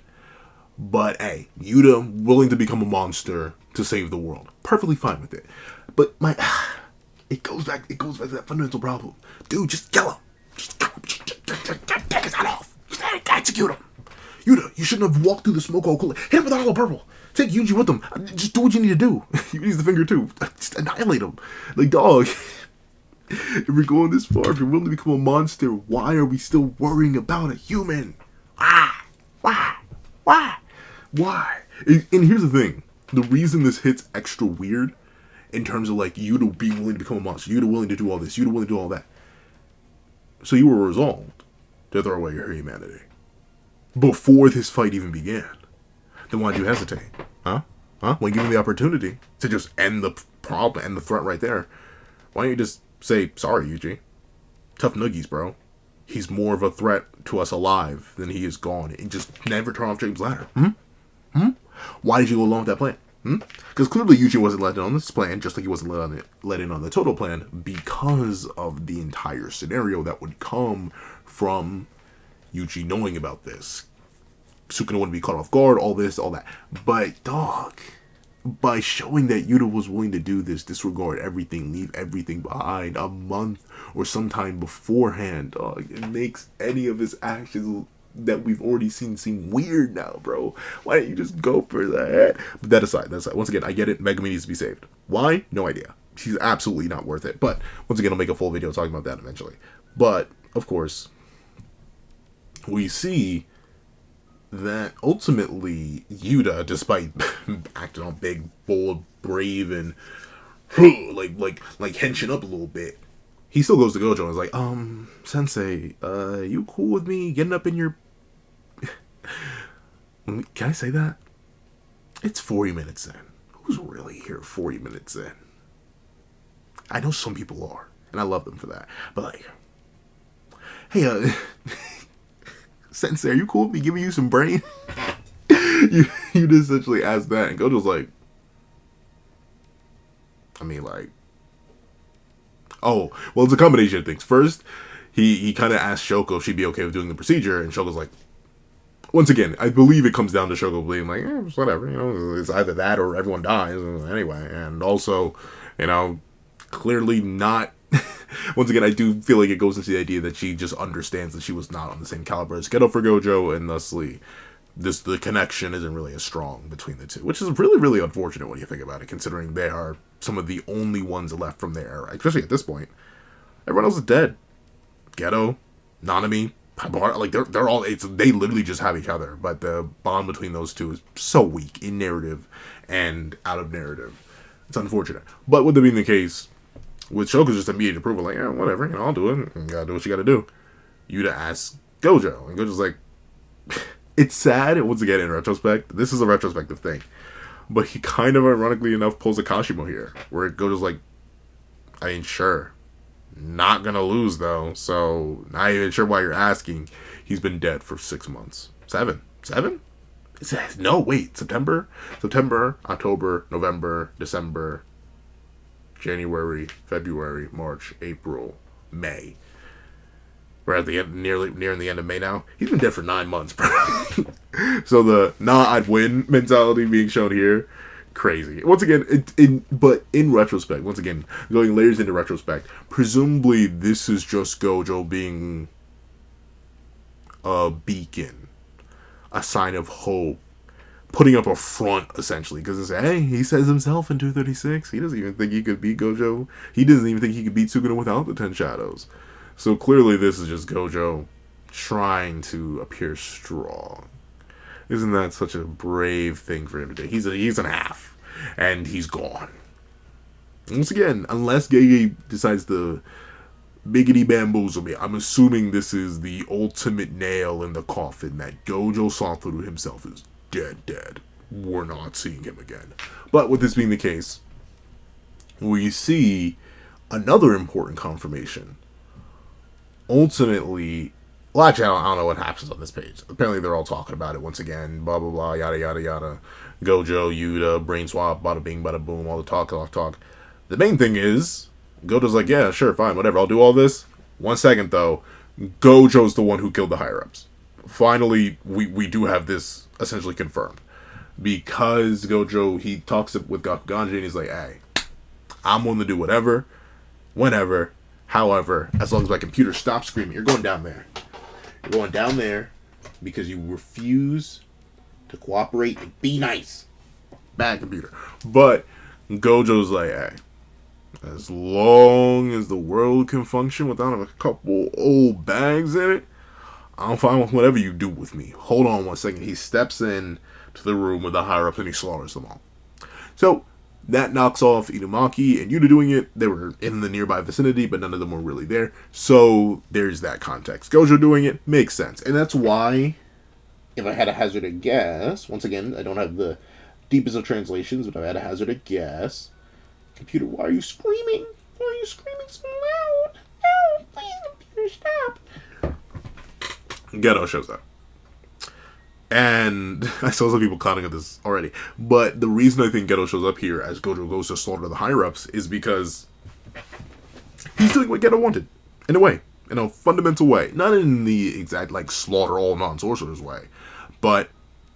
But hey, Yuta willing to become a monster to save the world, perfectly fine with it. But it goes back to that fundamental problem, dude. Just kill him. Just take his head off. Just execute him. Yuta, you shouldn't have walked through the smoke all cool. Hit him with all the purple. Take Yuji with them. Just do what you need to do. You use the finger too. Just annihilate him. Like, dog. If we're going this far, if you're willing to become a monster, why are we still worrying about a human? Why? And here's the thing. The reason this hits extra weird, in terms of like Yuta being willing to become a monster, Yuta willing to do all this, Yuta willing to do all that. So you were resolved to throw away your humanity before this fight even began. Then why'd you hesitate? Huh? When given the opportunity to just end the problem, end the threat right there, why don't you just say, sorry, Yuji. Tough noogies, bro. He's more of a threat to us alive than he is gone. And just never turn off James' ladder. Why did you go along with that plan? Because clearly Yuji wasn't let in on this plan, just like he wasn't let in on the total plan, because of the entire scenario that would come from Yuji knowing about this. Sukuna wouldn't be caught off guard, all this, all that. But, dog, by showing that Yuta was willing to do this, disregard everything, leave everything behind a month or sometime beforehand, dog, it makes any of his actions that we've already seen seem weird now, bro. Why don't you just go for that? But that aside, once again, I get it, Megumi needs to be saved. Why? No idea. She's absolutely not worth it. But, once again, I'll make a full video talking about that eventually. But, of course, we see that ultimately Yuta, despite acting all big, bold, brave, and like henching up a little bit, he still goes to Gojo and is like, Sensei, you cool with me getting up in your... Can I say that? It's 40 minutes in. Who's really here 40 minutes in? I know some people are, and I love them for that. But like, hey, Sensei, are you cool with me giving you some brain? you just essentially asked that, and Gojo's like, I mean, like, oh, well, it's a combination of things. First, he kind of asked Shoko if she'd be okay with doing the procedure, and Shoko's like, once again, I believe it comes down to Shoko being like, it's whatever, you know, it's either that or everyone dies anyway. And also, you know, clearly not. Once again, I do feel like it goes into the idea that she just understands that she was not on the same caliber as Geto for Gojo, and thusly, the connection isn't really as strong between the two, which is really, really unfortunate when you think about it, considering they are some of the only ones left from their era, especially at this point. Everyone else is dead. Geto, Nanami, like they're all, they literally just have each other, but the bond between those two is so weak in narrative and out of narrative. It's unfortunate. But with that being the case, with Shoko's just immediate approval, like, yeah, whatever, you know, I'll do it. You gotta do what you gotta do. Yuta asks Gojo, and Gojo's like, it's sad, and once again, in retrospect, this is a retrospective thing, but he kind of, ironically enough, pulls a Kashimo here, where Gojo's like, I ain't sure. Not gonna lose, though, so not even sure why you're asking. He's been dead for 6 months. 7? No, wait, September, October, November, December, January, February, March, April, May. We're at the end, nearing the end of May now. He's been dead for 9 months, bro. So the I'd win mentality being shown here, crazy. Once again, but in retrospect, once again, going layers into retrospect, presumably this is just Gojo being a beacon, a sign of hope, putting up a front, essentially, because it's, hey, he says himself in 236, he doesn't even think he could beat Gojo. He doesn't even think he could beat Sukuna without the 10 shadows. So clearly this is just Gojo trying to appear strong. Isn't that such a brave thing for him to do? He's an half, and he's gone. Once again, unless Gege decides to biggity bamboozle me, I'm assuming this is the ultimate nail in the coffin that Gojo saw through himself is dead. We're not seeing him again. But with this being the case, we see another important confirmation. Ultimately, well, actually, I don't know what happens on this page. Apparently, they're all talking about it once again. Blah, blah, blah, yada, yada, yada. Gojo, Yuta, brain swap, bada bing, bada boom, all the talk. The main thing is, Gojo's like, yeah, sure, fine, whatever, I'll do all this. 1 second, though. Gojo's the one who killed the higher-ups. Finally, we do have this essentially confirmed. Because Gojo, he talks with Gakuganji, and he's like, hey, I'm willing to do whatever, whenever, however, as long as my computer stops screaming. You're going down there. You're going down there because you refuse to cooperate and be nice. Bad computer. But Gojo's like, hey, as long as the world can function without a couple old bags in it, I'm fine with whatever you do with me. Hold on 1 second. He steps in to the room with the higher-ups and he slaughters them all. So that knocks off Inumaki and Yuta doing it. They were in the nearby vicinity, but none of them were really there. So there's that context. Gojo doing it makes sense. And that's why, if I had to hazard a guess, once again, I don't have the deepest of translations, but if I had to hazard a guess, computer, why are you screaming? Why are you screaming so loud? No, please, computer, stop. Geto shows up. And I saw some people clowning at this already. But the reason I think Geto shows up here as Gojo goes to slaughter the higher-ups is because he's doing what Geto wanted. In a way. in a fundamental way. Not in the exact, like, slaughter all non-sorcerers way, but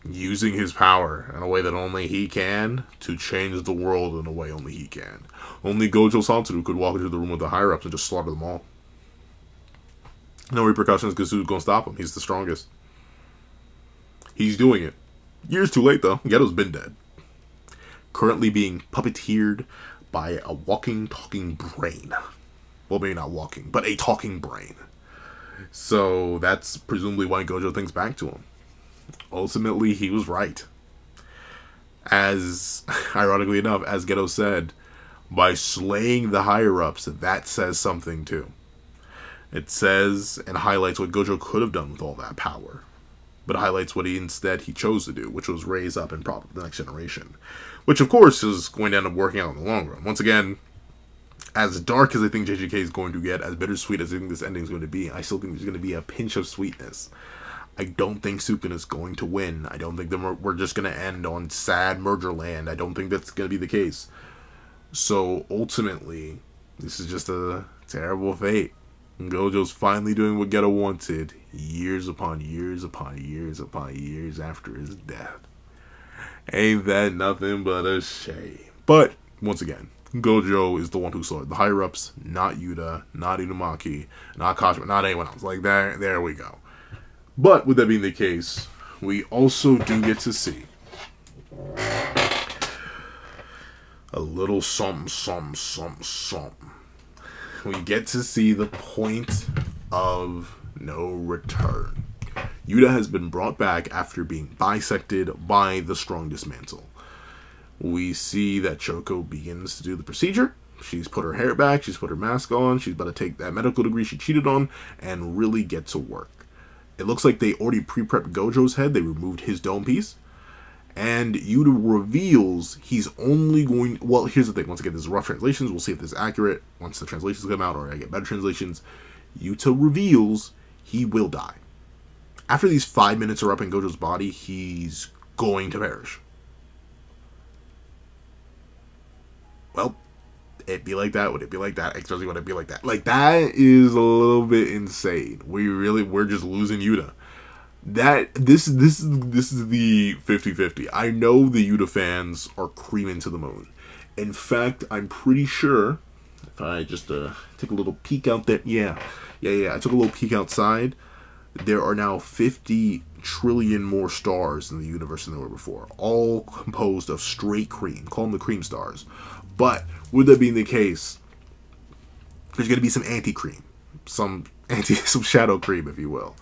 using his power in a way that only he can to change the world in a way only he can. Only Gojo Satoru could walk into the room with the higher-ups and just slaughter them all. No repercussions because who's going to stop him? He's the strongest. He's doing it. Years too late, though. Geto's been dead. Currently being puppeteered by a walking, talking brain. Well, maybe not walking, but a talking brain. So that's presumably why Gojo thinks back to him. Ultimately, he was right. As, ironically enough, as Geto said, by slaying the higher-ups, that says something too. It says and highlights what Gojo could have done with all that power. But highlights what he chose to do, which was raise up and prop up the next generation. Which, of course, is going to end up working out in the long run. Once again, as dark as I think JJK is going to get, as bittersweet as I think this ending is going to be, I still think there's going to be a pinch of sweetness. I don't think Sukuna is going to win. I don't think that we're just going to end on sad murder land. I don't think that's going to be the case. So, ultimately, this is just a terrible fate. Gojo's finally doing what Geto wanted years upon years upon years upon years after his death. Ain't that nothing but a shame. But, once again, Gojo is the one who slaughtered the higher-ups, not Yuta, not Inumaki, not Kashima, not anyone else. Like, there we go. But, with that being the case, we also do get to see a little something. We get to see the point of no return. Yuta has been brought back after being bisected by the strongest mantle. We see that Choco begins to do the procedure. She's put her hair back, she's put her mask on, she's about to take that medical degree she cheated on and really get to work. It looks like they already pre-prepped Gojo's head, they removed his dome piece. And Yuta reveals he's only going... Well, here's the thing. Once again, this is rough translations. We'll see if this is accurate once the translations come out or I get better translations. Yuta reveals he will die. After these 5 minutes are up in Gojo's body, he's going to perish. Well, it'd be like that. Would it be like that? Especially would it be like that? Like, that is a little bit insane. We're just losing Yuta. This is the 50-50. I know the Yuta fans are creaming to the moon. In fact, I'm pretty sure, if I just take a little peek out there, yeah, I took a little peek outside, there are now 50 trillion more stars in the universe than there were before, all composed of straight cream. Call them the cream stars. But, with that being the case, there's going to be some anti-cream, some shadow cream, if you will.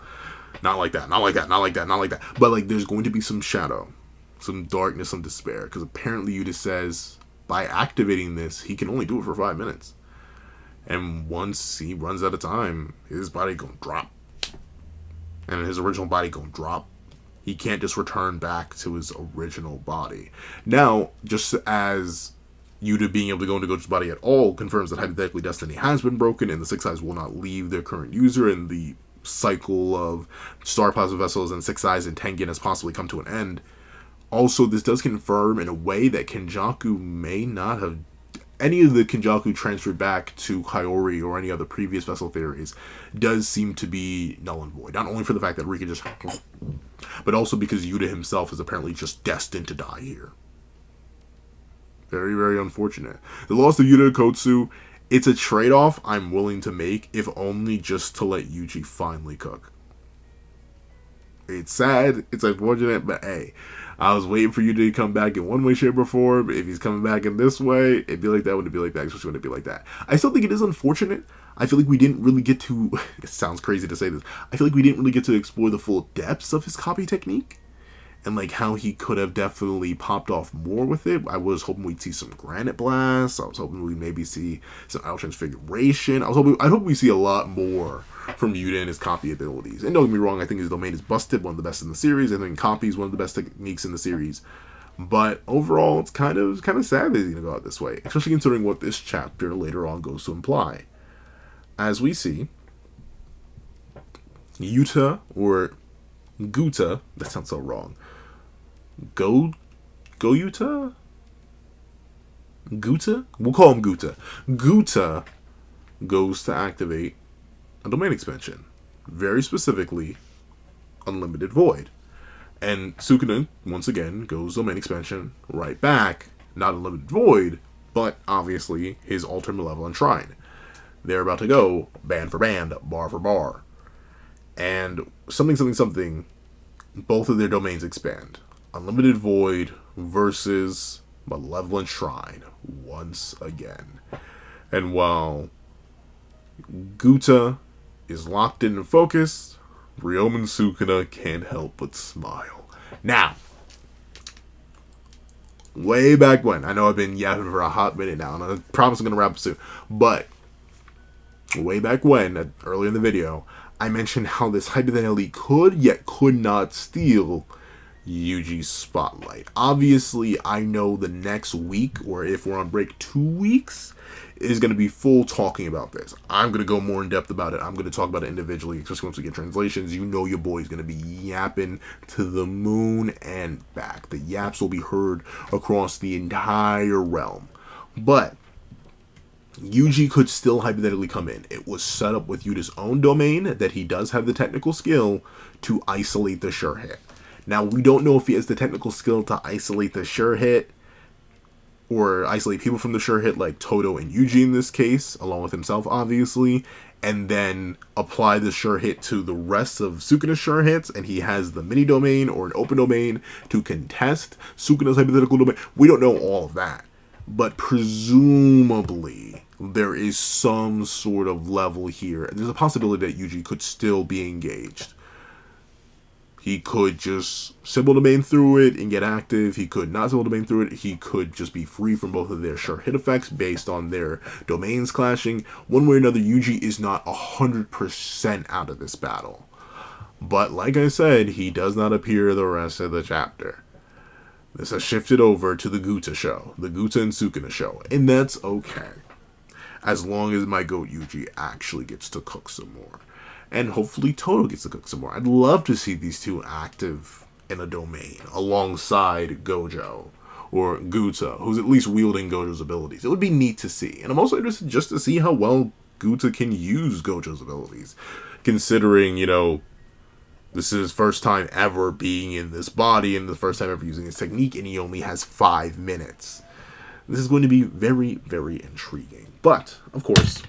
Not like that. But, like, there's going to be some shadow, some darkness, some despair. Because apparently Yuta says, by activating this, he can only do it for 5 minutes. And once he runs out of time, his body gonna drop. And his original body gonna drop. He can't just return back to his original body. Now, just as Yuta being able to go into Gojo's body at all confirms that hypothetically Destiny has been broken and the Six Eyes will not leave their current user and the cycle of Star Plasma Vessels and Six Eyes and Tengen has possibly come to an end. Also, this does confirm in a way that Kenjaku may not have... Any of the Kenjaku transferred back to Kaori or any other previous vessel theories does seem to be null and void. Not only for the fact that Rika just... but also because Yuta himself is apparently just destined to die here. Very, very unfortunate. The loss of Yuta Kotsu, it's a trade-off I'm willing to make, if only just to let Yuji finally cook. It's sad, it's unfortunate, but hey, I was waiting for Yuji to come back in one way, shape, or form. If he's coming back in this way, it'd be like that, would it be like that, especially when it'd be like that. I still think it is unfortunate. I feel like we didn't really get to, it sounds crazy to say this, I feel like we didn't really get to explore the full depths of his copy technique. And, like, how he could have definitely popped off more with it. I was hoping we'd see some Granite Blast. I was hoping we'd maybe see some Idle Transfiguration. I hope we see a lot more from Yuta and his copy abilities. And don't get me wrong, I think his domain is busted, one of the best in the series. I think copy is one of the best techniques in the series. But overall, it's kind of sad that he's going to go out this way. Especially considering what this chapter later on goes to imply. As we see, Yuta, or Guta, that sounds so wrong. Yuta? Guta? We'll call him Guta. Guta goes to activate a domain expansion. Very specifically, Unlimited Void. And Sukuna, once again, goes domain expansion right back. Not Unlimited Void, but obviously his ultimate malevolent shrine. They're about to go band for band, bar for bar. And something, both of their domains expand. Unlimited Void versus Malevolent Shrine once again. And while Guta is locked in and focused, Ryomen Sukuna can't help but smile. Now, way back when, I know I've been yapping for a hot minute now, and I promise I'm going to wrap up soon, but way back when, earlier in the video, I mentioned how this hypothetically could, yet could not steal Yuji's spotlight. Obviously, I know the next week, or if we're on break 2 weeks, is going to be full talking about this. I'm going to go more in depth about it. I'm going to talk about it individually, especially once we get translations. You know your boy's going to be yapping to the moon and back. The yaps will be heard across the entire realm. But Yuji could still hypothetically come in. It was set up with Yuji's own domain that he does have the technical skill to isolate the sure hit. Now, we don't know if he has the technical skill to isolate the sure hit or isolate people from the sure hit like Todo and Yuji in this case, along with himself, obviously, and then apply the sure hit to the rest of Sukuna's sure hits, and he has the mini domain or an open domain to contest Sukuna's hypothetical domain. We don't know all of that, but presumably there is some sort of level here. There's a possibility that Yuji could still be engaged. He could just symbol domain through it and get active. He could not symbol domain through it. He could just be free from both of their sure hit effects based on their domains clashing. One way or another, Yuji is not 100% out of this battle. But like I said, he does not appear the rest of the chapter. This has shifted over to the Guta show, the Guta and Sukuna show, and that's okay. As long as my goat Yuji actually gets to cook some more. And hopefully Todo gets to cook some more. I'd love to see these two active in a domain alongside Gojo or Guta, who's at least wielding Gojo's abilities. It would be neat to see. And I'm also interested just to see how well Guta can use Gojo's abilities. Considering, you know, this is his first time ever being in this body and the first time ever using his technique, and he only has 5 minutes. This is going to be very, very intriguing. But, of course,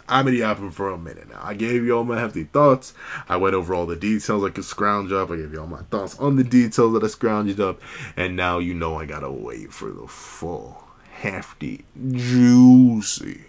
I've been yapping for a minute now. I gave you all my hefty thoughts. I went over all the details I could scrounge up. I gave you all my thoughts on the details that I scrounged up. And now you know I gotta wait for the full, hefty, juicy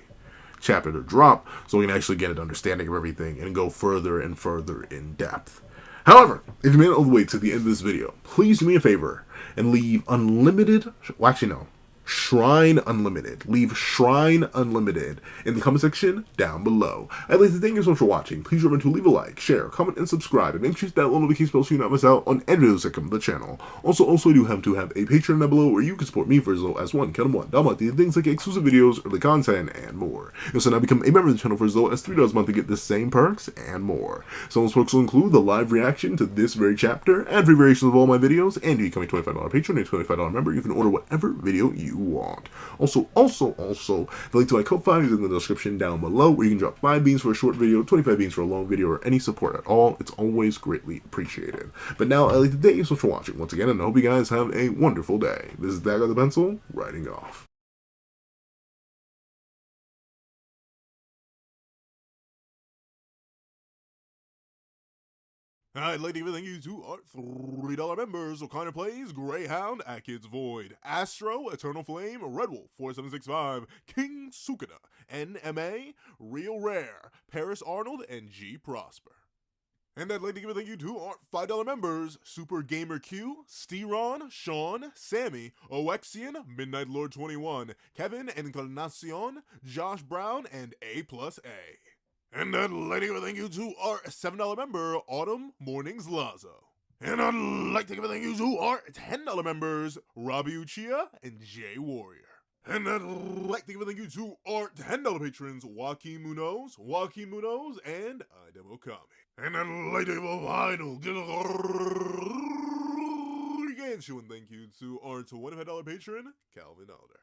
chapter to drop so we can actually get an understanding of everything and go further and further in depth. However, if you made it all the way to the end of this video, please do me a favor and leave unlimited... Well, actually, no. Shrine Unlimited. Leave Shrine Unlimited in the comment section down below. I'd like to thank you so much for watching. Please remember to leave a like, share, comment, and subscribe, and make sure to hit that little notification bell so you do not miss out on any videos that come to the channel. Also, I do have to have a Patreon down below where you can support me for as low as $1 monthly, things like exclusive videos, early content, and more. You'll also now become a member of the channel for as low as $3 a month to get the same perks and more. Some of those perks will include the live reaction to this very chapter, and free variations of all my videos, and you become a $25 patron and a $25 member. You can order whatever video you want. Also, the link to my co-founder is in the description down below, where you can drop 5 beans for a short video, 25 beans for a long video, or any support at all. It's always greatly appreciated. But now, I'd like to thank you so much for watching once again, and I hope you guys have a wonderful day. This is That Guy with the Pencil, writing off. I'd like to give a thank you to our $3 members. O'Connor Plays, Greyhound, At Kids Void, Astro, Eternal Flame, Red Wolf, 4765, King Sukuna, NMA, Real Rare, Paris Arnold, and G Prosper. And I'd like to give a thank you to our $5 members, Super Gamer Q, Steron, Sean, Sammy, Oexian, Midnight Lord 21, Kevin Encarnacion, Josh Brown, and A+A. And I'd like to give a thank you to our $7 member, Autumn Mornings Lazo. And I'd like to give a thank you to our $10 members, Robbie Uchiha and Jay Warrior. And I'd like to give a thank you to our $10 patrons, Joaquin Munoz, and Idemo Kami. And I'd like to give a final gargantuan thank you to our $25 patron, Calvin Elder.